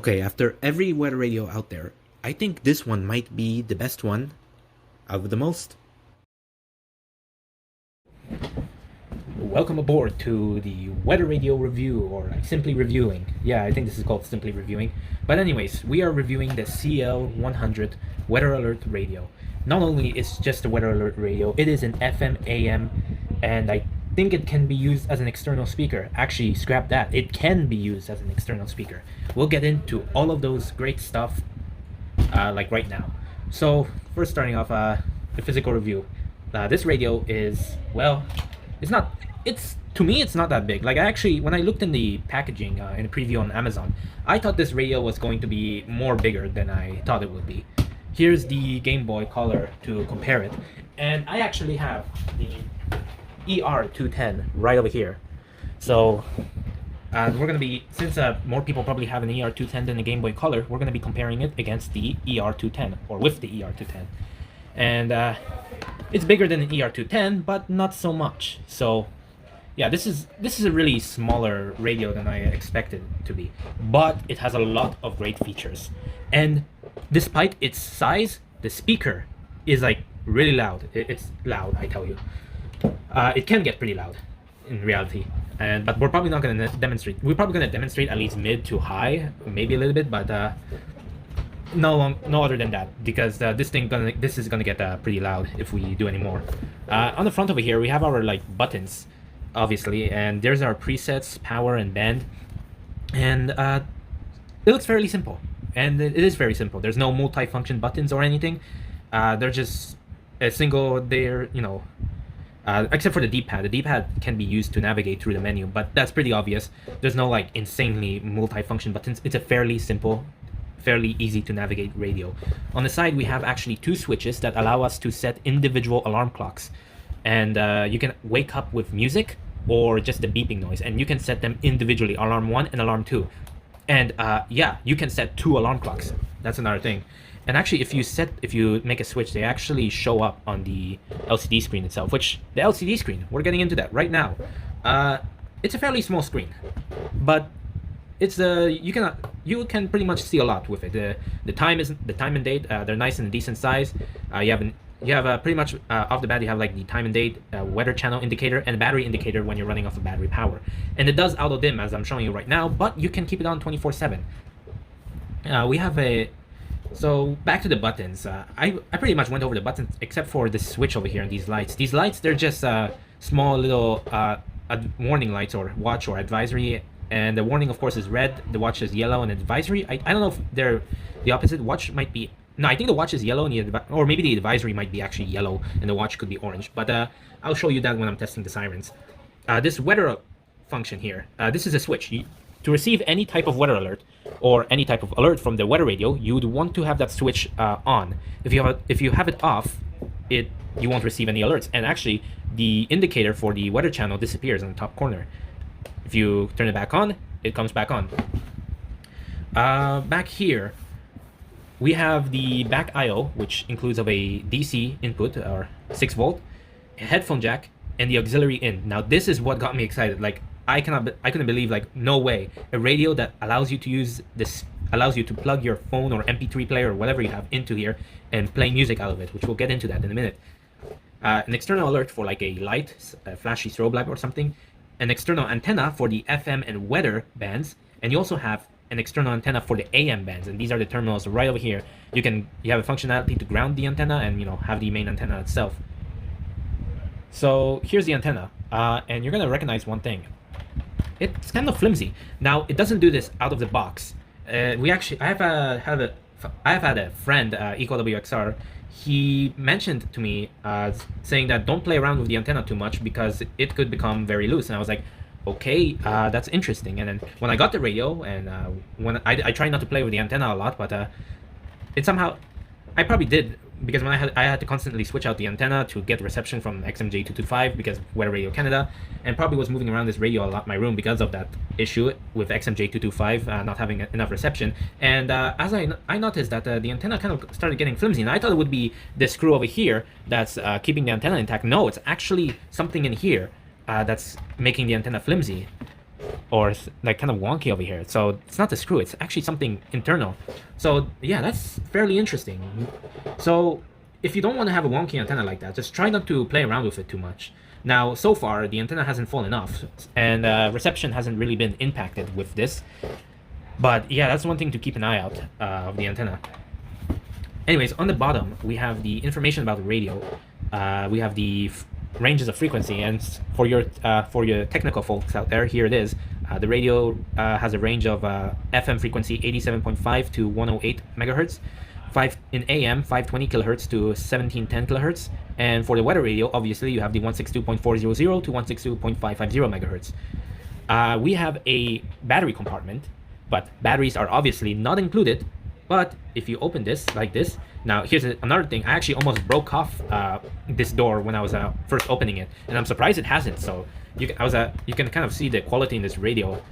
Okay, after every weather radio out there, I think this one might be the best one out of the most. Welcome aboard to the weather radio review, or like simply reviewing. Yeah, I think this is called simply reviewing. But anyways, we are reviewing the CL-100 weather alert radio. Not only is just a weather alert radio, it is an FM AM, and I think it can be used as an external speaker. Actually, scrap that. It can be used as an external speaker. We'll get into all of those great stuff like right now. So first, starting off the physical review. This radio is, well, it's to me it's not that big. Like, when I looked in the packaging in a preview on Amazon, I thought this radio was going to be more bigger than I thought it would be. Here's the Game Boy Color to compare it, and I actually have the ER210 right over here. So we're gonna be, since more people probably have an ER210 than a Game Boy Color, we're gonna be comparing it against the ER210, or with the ER210. And it's bigger than an ER210, but not so much. So yeah, this is a really smaller radio than I expected it to be, but it has a lot of great features. And despite its size, the speaker is like really loud. It's loud, I tell you. It can get pretty loud in reality, but we're probably not going to demonstrate. We're probably going to demonstrate at least mid to high, maybe a little bit, but no other than that, because this is gonna get pretty loud if we do any more. On the front over here, we have our like buttons, obviously, and there's our presets, power and band, and it looks fairly simple, and it is very simple. There's no multi-function buttons or anything. They're just a single. Except for the D-pad. The D-pad can be used to navigate through the menu, but that's pretty obvious. There's no like insanely multi-function buttons. It's a fairly simple, fairly easy to navigate radio. On the side, we have actually two switches that allow us to set individual alarm clocks, and you can wake up with music or just the beeping noise, and you can set them individually, alarm 1 and alarm 2. And yeah, you can set 2 alarm clocks. That's another thing. And actually, if you make a switch, they actually show up on the LCD screen itself, which the LCD screen, we're getting into that right now. It's a fairly small screen, but it's you can pretty much see a lot with it. The time and date, they're nice and decent size. You have pretty much off the bat, you have like the time and date, weather channel indicator, and a battery indicator when you're running off of battery power. And it does auto dim, as I'm showing you right now, but you can keep it on 24/7. We have so back to the buttons. I pretty much went over the buttons except for this switch over here and these lights. These lights, they're just small little warning lights, or watch or advisory. And the warning, of course, is red. The watch is yellow, and advisory, I don't know if they're the opposite. Watch might be, no, I think the watch is yellow, and or maybe the advisory might be actually yellow, and the watch could be orange. But I'll show you that when I'm testing the sirens. This weather function here, this is a switch. To receive any type of weather alert or any type of alert from the weather radio, you would want to have that switch on. If you have it off, you won't receive any alerts. And actually, the indicator for the weather channel disappears in the top corner. If you turn it back on, it comes back on. Back here, we have the back I/O, which includes of a DC input, or 6 volt, a headphone jack, and the auxiliary in. Now, this is what got me excited. Like, I couldn't believe, like, no way, a radio that allows you to use this, allows you to plug your phone or MP3 player or whatever you have into here and play music out of it, which we'll get into that in a minute. An external alert for like a light, a flashy strobe light or something, an external antenna for the FM and weather bands, and you also have an external antenna for the AM bands, and these are the terminals right over here. You have a functionality to ground the antenna and have the main antenna itself. So here's the antenna, and you're gonna recognize one thing. It's kind of flimsy. Now, it doesn't do this out of the box. I have had a friend, EcoWXR. He mentioned to me saying that don't play around with the antenna too much because it could become very loose. And I was like, okay, that's interesting. And then when I got the radio, and when I try not to play with the antenna a lot, but it somehow, I probably did, because when I had to constantly switch out the antenna to get reception from XMJ225 because Weather Radio Canada, and probably was moving around this radio a lot in my room because of that issue with XMJ225 not having enough reception. And as I noticed that the antenna kind of started getting flimsy, and I thought it would be the screw over here that's keeping the antenna intact. No, it's actually something in here that's making the antenna flimsy. or like kind of wonky over here. So it's not the screw, it's actually something internal. So yeah, that's fairly interesting. So if you don't want to have a wonky antenna like that, just try not to play around with it too much. Now, so far, the antenna hasn't fallen off, and reception hasn't really been impacted with this. But yeah, that's one thing to keep an eye out of the antenna. Anyways, on the bottom, we have the information about the radio. We have the ranges of frequency, and for your technical folks out there, here it is. The radio has a range of FM frequency 87.5 to 108 megahertz, in AM 520 kilohertz to 1710 kilohertz, and for the weather radio, obviously you have the 162.400 to 162.550 megahertz. We have a battery compartment, but batteries are obviously not included. But if you open this like this, now here's another thing. I actually almost broke off this door when I was first opening it, and I'm surprised it hasn't. So you can kind of see the quality in this radio.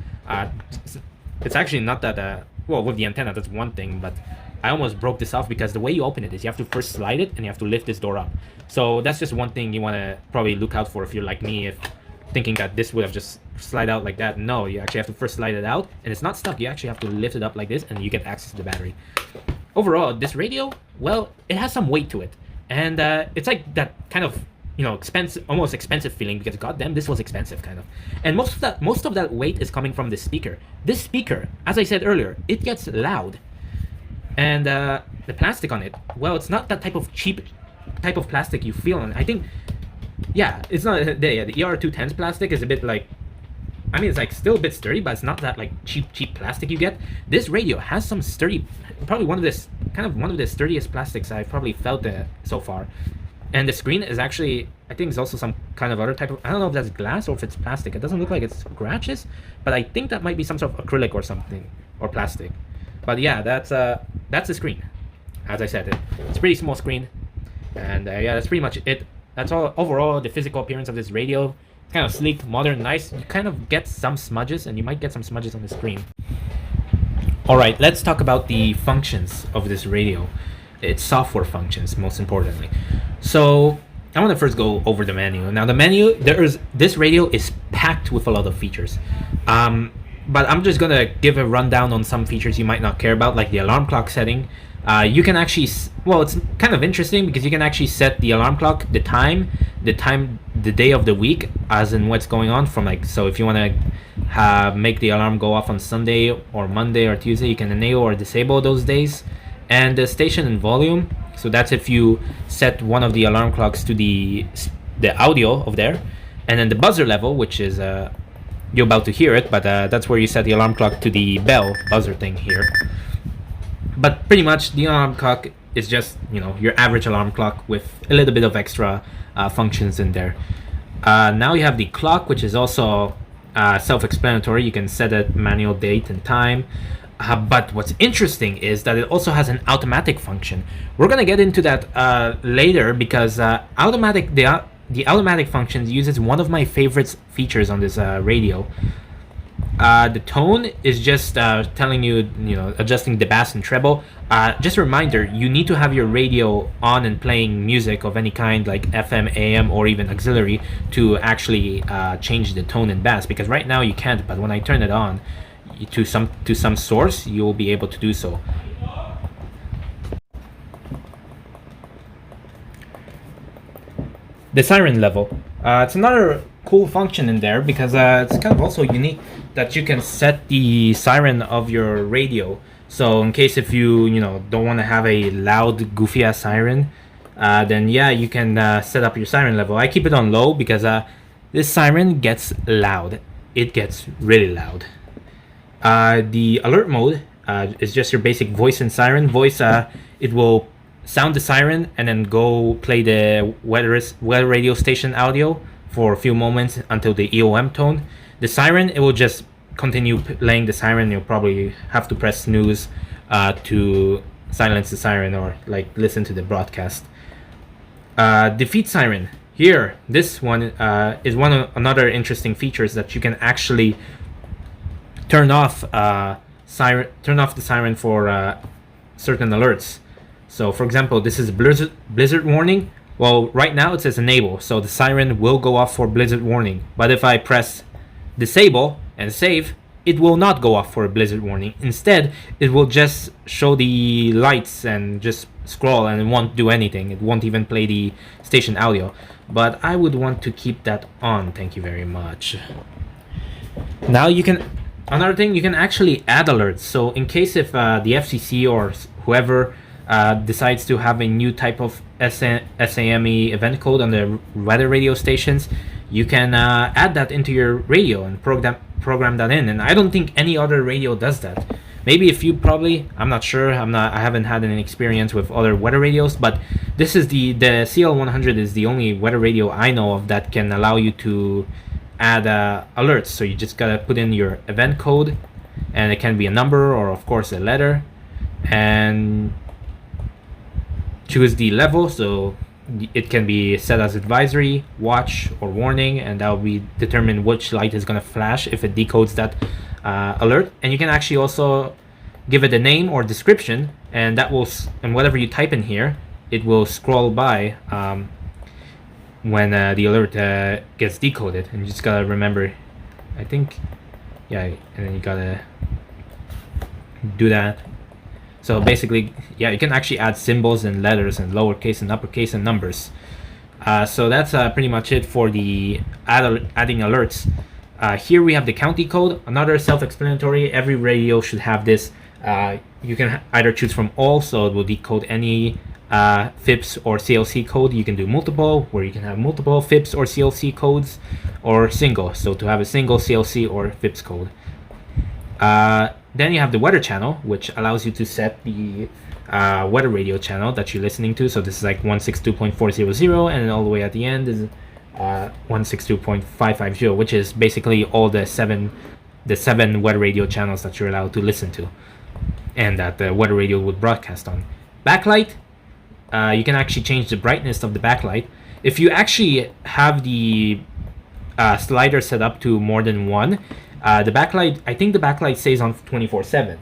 It's actually not that well, with the antenna that's one thing, but I almost broke this off because the way you open it is you have to first slide it and you have to lift this door up. So that's just one thing you want to probably look out for if you're like me, if thinking that this would have just slide out like that. No, you actually have to first slide it out, and it's not stuck. You actually have to lift it up like this, and you get access to the battery. Overall, this radio, well, it has some weight to it, and it's like that kind of, you know, almost expensive feeling, because goddamn, this was expensive kind of. And most of that weight is coming from this speaker. This speaker, as I said earlier, it gets loud, and the plastic on it, well, it's not that type of cheap type of plastic you feel on. I think, yeah, it's not the ER210's plastic is a bit like, I mean, it's like still a bit sturdy, but it's not that like cheap plastic you get. This radio has some sturdy, probably one of the sturdiest plastics I've probably felt so far. And the screen is actually, I think it's also some kind of other type of, I don't know if that's glass or if it's plastic. It doesn't look like it's scratches, but I think that might be some sort of acrylic or something, or plastic. But yeah, that's the screen. As I said, it's a pretty small screen, and yeah, that's pretty much it. That's all overall the physical appearance of this radio. It's kind of sleek, modern, nice. You kind of get some smudges, and you might get some smudges on the screen. Alright, let's talk about the functions of this radio. Its software functions, most importantly. So I want to first go over the menu. Now the menu, this radio is packed with a lot of features. But I'm just gonna give a rundown on some features you might not care about, like the alarm clock setting. You can actually, well, it's kind of interesting because you can actually set the alarm clock, the day of the week, as in what's going on from, like, so if you want to make the alarm go off on Sunday or Monday or Tuesday, you can enable or disable those days. And the station and volume, so that's if you set one of the alarm clocks to the audio of there. And then the buzzer level, which is you're about to hear it, but that's where you set the alarm clock to the bell buzzer thing here. But pretty much the alarm clock is just, you know, your average alarm clock with a little bit of extra functions in there. Now you have the clock, which is also self-explanatory. You can set a manual date and time. But what's interesting is that it also has an automatic function. We're gonna get into that later, because the automatic function uses one of my favorite features on this radio. The tone is just telling you, you know, adjusting the bass and treble. Just a reminder, you need to have your radio on and playing music of any kind, like FM, AM, or even auxiliary, to actually change the tone and bass, because right now you can't, but when I turn it on to some source, you'll be able to do so. The siren level, it's another cool function in there, because it's kind of also unique that you can set the siren of your radio. So in case if you don't want to have a loud, goofy ass siren, then yeah, you can set up your siren level. I keep it on low because this siren gets loud. It gets really loud. The alert mode is just your basic voice and siren. Voice, it will sound the siren and then go play the weather radio station audio for a few moments until the EOM tone. The siren, it will just continue playing the siren. You'll probably have to press snooze to silence the siren, or like listen to the broadcast. Defeat siren. Here, this one is another interesting features that you can actually turn off the siren for certain alerts. So for example, this is blizzard warning. Well, right now it says enable, so the siren will go off for blizzard warning. But if I press disable, and save, it will not go off for a blizzard warning. Instead, it will just show the lights and just scroll, and it won't do anything. It won't even play the station audio. But I would want to keep that on. Thank you very much. Now you can, another thing, you can actually add alerts. So in case if the FCC or whoever decides to have a new type of SAME event code on the weather radio stations, you can add that into your radio and program that in. And I don't think any other radio does that. Maybe if you probably, I'm not sure. I haven't had any experience with other weather radios, but this is the CL-100 is the only weather radio I know of that can allow you to add alerts. So you just gotta put in your event code, and it can be a number or of course a letter, and choose the level. So it can be set as advisory, watch, or warning, and that will be determine which light is going to flash if it decodes that alert. And you can actually also give it a name or description, and that will, and whatever you type in here, it will scroll by when the alert gets decoded. And you just gotta remember, I think, yeah, and then you gotta do that. So basically, yeah, you can actually add symbols and letters and lowercase and uppercase and numbers. So that's pretty much it for the adding alerts. Here we have the county code, another self-explanatory. Every radio should have this. You can either choose from all, so it will decode any FIPS or CLC code. You can do multiple, where you can have multiple FIPS or CLC codes, or single, so to have a single CLC or FIPS code. Then you have the weather channel, which allows you to set the weather radio channel that you're listening to. So this is like 162.400, and then all the way at the end is 162.550, which is basically all the seven weather radio channels that you're allowed to listen to, and that the weather radio would broadcast on. Backlight, you can actually change the brightness of the backlight. If you actually have the slider set up to more than one, the backlight, I think the backlight stays on 24/7.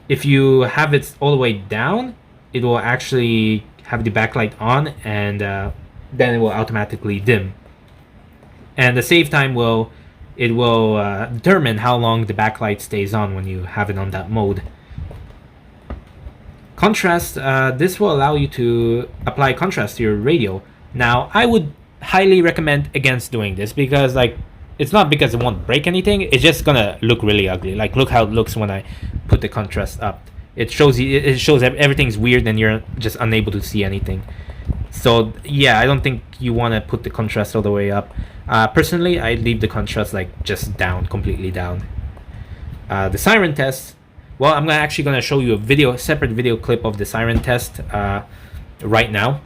If you have it all the way down, it will actually have the backlight on, and then it will automatically dim. And the save time will determine how long the backlight stays on when you have it on that mode. Contrast, this will allow you to apply contrast to your radio. Now, I would highly recommend against doing this, because like, it's not because it won't break anything, it's just gonna look really ugly. Like, look how it looks when I put the contrast up. It shows everything's weird and you're just unable to see anything. So yeah, I don't think you want to put the contrast all the way up. Personally, I leave the contrast like just down, completely down. The siren test, well, I'm actually gonna show you a separate video clip of the siren test right now.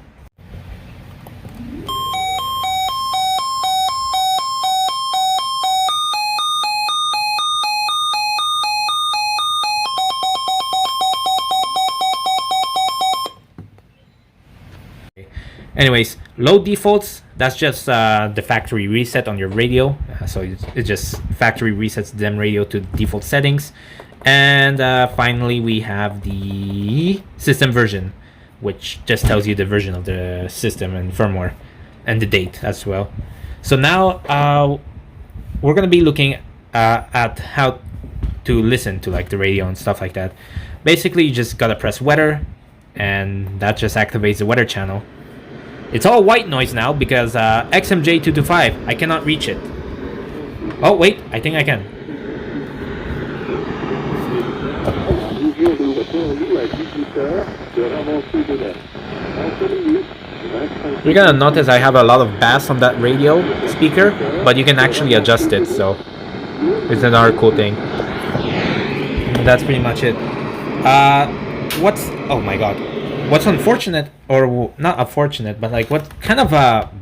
Anyways, load defaults, that's just the factory reset on your radio. So it just factory resets the DEM radio to default settings. And finally, we have the system version, which just tells you the version of the system and firmware and the date as well. So now we're going to be looking at how to listen to like the radio and stuff like that. Basically, you just got to press weather, and that just activates the weather channel. It's all white noise now because XMJ225, I cannot reach it. Oh wait, I think I can. You're gonna notice I have a lot of bass on that radio speaker, but you can actually adjust it, so it's another cool thing. And that's pretty much it. Oh my god. What's unfortunate, or not unfortunate, but like what kind of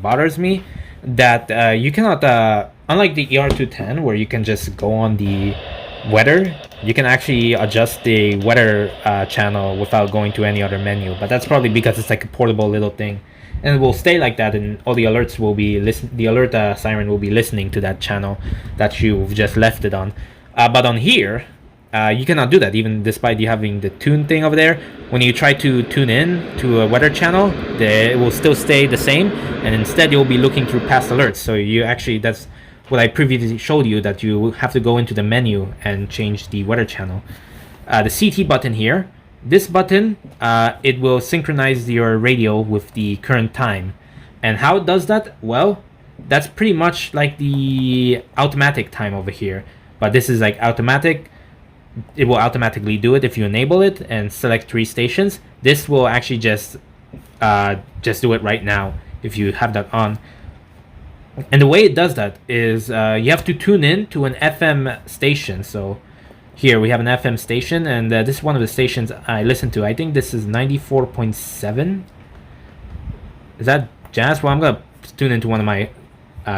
bothers me, that you cannot, unlike the ER210 where you can just go on the weather, you can actually adjust the weather channel without going to any other menu. But that's probably because it's like a portable little thing, and it will stay like that, and all the alerts will be the alert siren will be listening to that channel that you've just left it on. But on here, you cannot do that, even despite you having the tune thing over there. When you try to tune in to a weather channel, it will still stay the same, and instead you'll be looking through past alerts. So you actually, that's what I previously showed you, that you have to go into the menu and change the weather channel. The CT button here, this button, it will synchronize your radio with the current time. And how it does that? Well, that's pretty much like the automatic time over here. But this is like automatic. It will automatically do it if you enable it and select 3 stations. This will actually just do it right now if you have that on. And the way it does that is you have to tune in to an FM station. So here we have an FM station, and this is one of the stations I listen to. I think this is 94.7. Is that jazz? Well, I'm gonna tune into one of my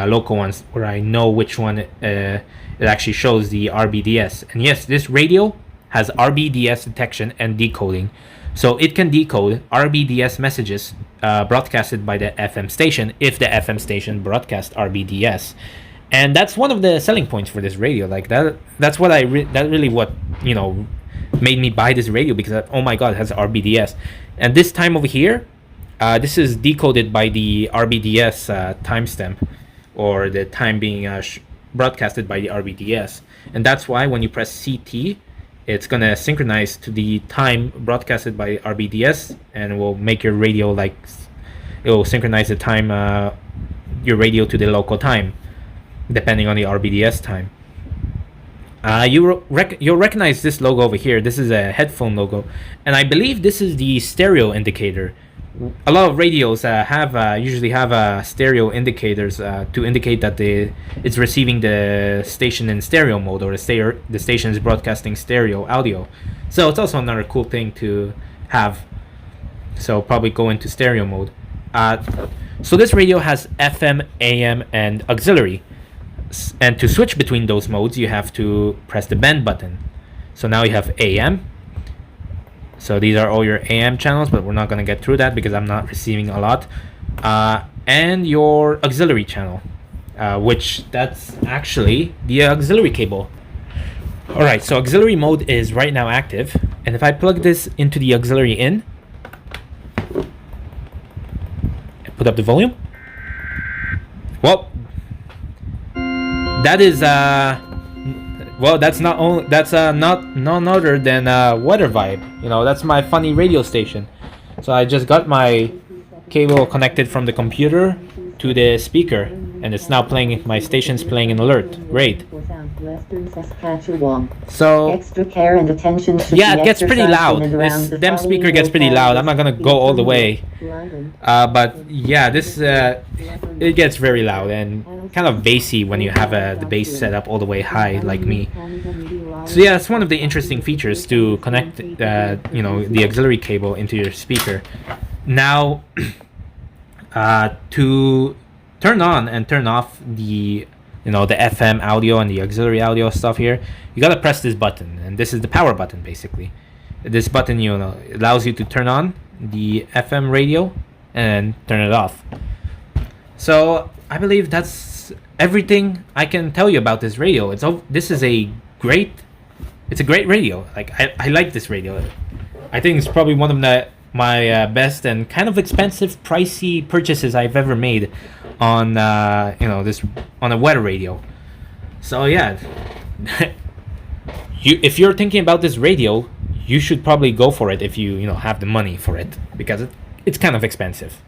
local ones where I know which one it actually shows the RBDS. And yes, this radio has RBDS detection and decoding. So it can decode RBDS messages broadcasted by the FM station if the FM station broadcasts RBDS. And that's one of the selling points for this radio. Like that's what that really what, you know, made me buy this radio, because oh my god, it has RBDS. And this time over here, this is decoded by the RBDS timestamp, or the time being broadcasted by the RBDS. And that's why when you press CT, it's gonna synchronize to the time broadcasted by RBDS, and will make your radio like, it will synchronize the time, your radio to the local time, depending on the RBDS time. You'll recognize this logo over here. This is a headphone logo, and I believe this is the stereo indicator. A lot of radios usually have stereo indicators to indicate that it's receiving the station in stereo mode, or the station is broadcasting stereo audio. So it's also another cool thing to have. So probably go into stereo mode. So this radio has FM, AM, and auxiliary. And to switch between those modes, you have to press the bend button. So now you have AM. So these are all your AM channels, but we're not going to get through that because I'm not receiving a lot. And your auxiliary channel, which that's actually the auxiliary cable. Alright, so auxiliary mode is right now active. And if I plug this into the auxiliary in, and put up the volume, well, that is well, that's none other than Weather Vibe. You know, that's my funny radio station. So I just got my cable connected from the computer to the speaker, and it's now playing. My station's playing an alert. Great. So extra care and attention should yeah, be it gets pretty loud. exercised Them speaker gets pretty loud. I'm not gonna go all the way, but yeah, this it gets very loud and kind of bassy when you have the bass set up all the way high like me. So yeah, it's one of the interesting features to connect you know, the auxiliary cable into your speaker. Now to turn on and turn off the, you know, the FM audio and the auxiliary audio stuff here, you gotta press this button, and this is the power button basically. This button, you know, allows you to turn on the FM radio and turn it off. So I believe that's everything I can tell you about this radio. This is a great radio. Like I like this radio. I think it's probably one of my best and kind of expensive, pricey purchases I've ever made on you know, on a weather radio. So yeah, if you're thinking about this radio, you should probably go for it if you know, have the money for it, because it's kind of expensive.